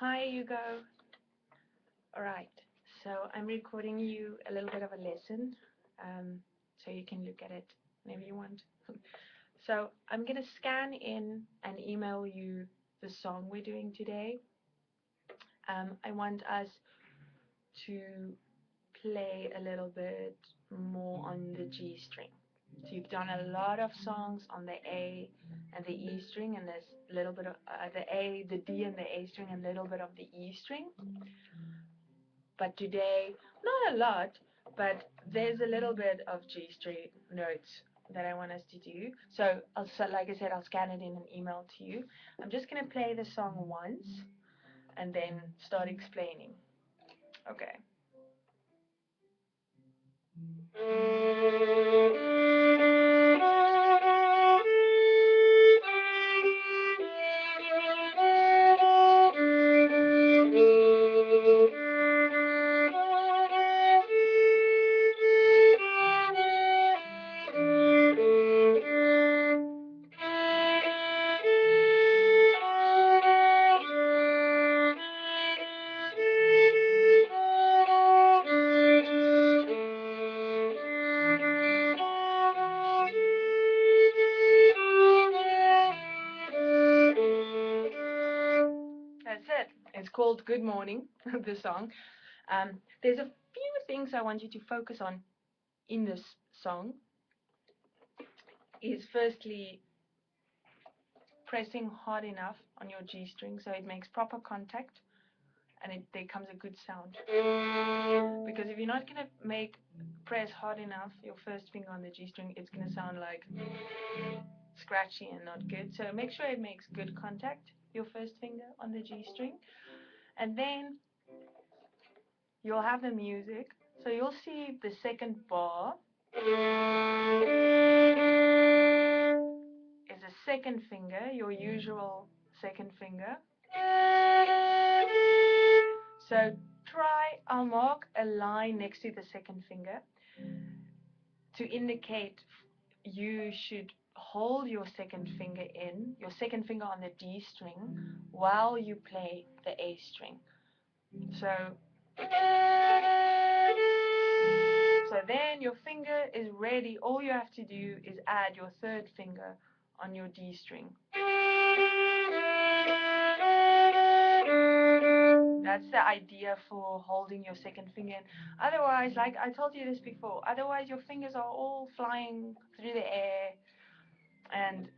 Hi, Hugo. All right, so I'm recording you a little bit of a lesson, so you can look at it whenever you want. So I'm gonna scan in and email you the song we're doing today. I want us to play a little bit more on the G string. So you've done a lot of songs on the A and the E string, and there's a little bit of the A, the D, and the A string, and a little bit of the E string. But today, not a lot, but there's a little bit of G string notes that I want us to do. So, like I said, I'll scan it in an email to you. I'm just going to play the song once and then start explaining. Okay. That's it. It's called Good Morning, the song. There's a few things I want you to focus on in this song. Is firstly pressing hard enough on your G string so it makes proper contact and there comes a good sound. Because if you're not going to press hard enough your first finger on the G string, it's going to sound like scratchy and not good. So make sure it makes good contact, your first finger on the G string. And then you'll have the music. So you'll see the second bar is a second finger, your usual second finger. So I'll mark a line next to the second finger to indicate you should hold your second finger on the D string while you play the A string. So then your finger is ready. All you have to do is add your third finger on your D string. That's the idea for holding your second finger. Otherwise, like I told you this before, otherwise your fingers are all flying through the air, and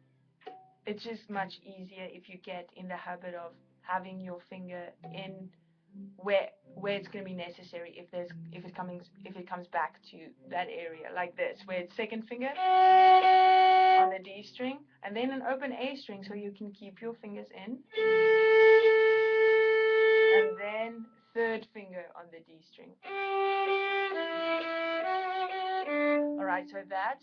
it's just much easier if you get in the habit of having your finger in where it's going to be necessary if it comes back to that area, like this, where it's second finger on the D string and then an open A string so you can keep your fingers in, and then third finger on the D string. Alright,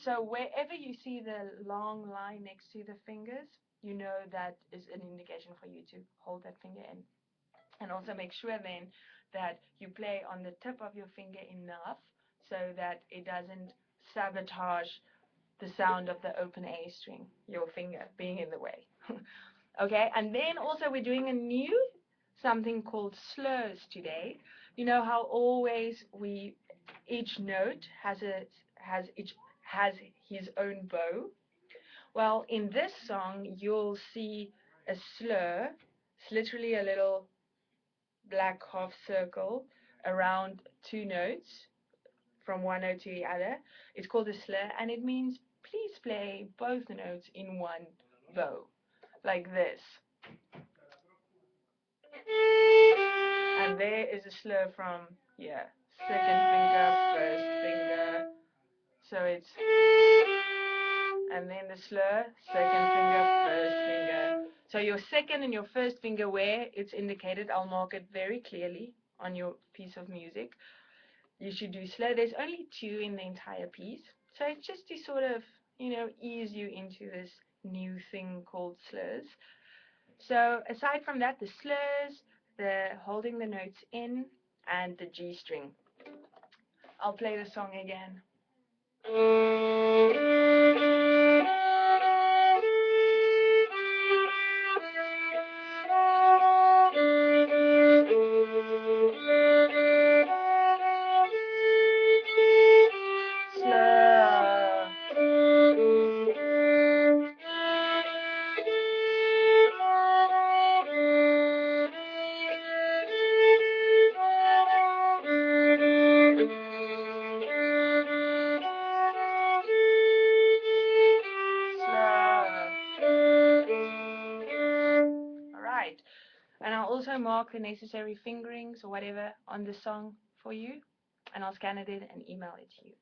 so wherever you see the long line next to the fingers, you know that is an indication for you to hold that finger in. And also make sure then that you play on the tip of your finger enough so that it doesn't sabotage the sound of the open A string, your finger being in the way. Okay, and then also we're doing a new something called slurs today. You know how always each note has his own bow. Well, in this song you'll see a slur. It's literally a little black half circle around two notes from one note to the other. It's called a slur, and it means please play both notes in one bow, like this. And there is a slur from here, second finger, first finger. So it's, and then the slur, second finger, first finger. So your second and your first finger, where it's indicated, I'll mark it very clearly on your piece of music. You should do slur. There's only two in the entire piece. So it's just to sort of, ease you into this new thing called slurs. So aside from that, the slurs, the holding the notes in, and the G string. I'll play the song again. mark the necessary fingerings or whatever on the song for you, and I'll scan it in and email it to you.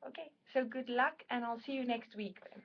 Okay, so good luck, and I'll see you next week then.